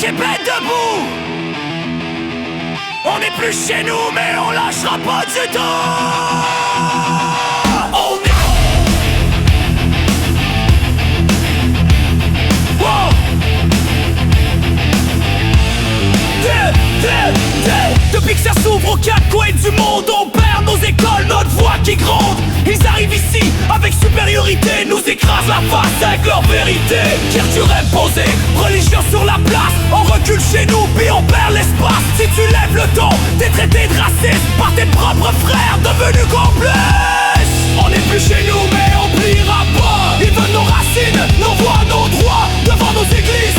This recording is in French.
Québec debout. On n'est plus chez nous mais on lâchera pas du tout. On est wow. Depuis que ça s'ouvre aux quatre coins du monde, on perd nos écoles, notre voix qui gronde. Ils arrivent ici avec supériorité, nous écrasent la face avec leur vérité. Culture imposée, religion sur la place. On recule chez nous puis on perd l'espace. Si tu lèves le ton, t'es traité de raciste par tes propres frères devenus complices. On n'est plus chez nous mais on pliera pas. Ils veulent nos racines, nos voix, nos droits devant nos églises.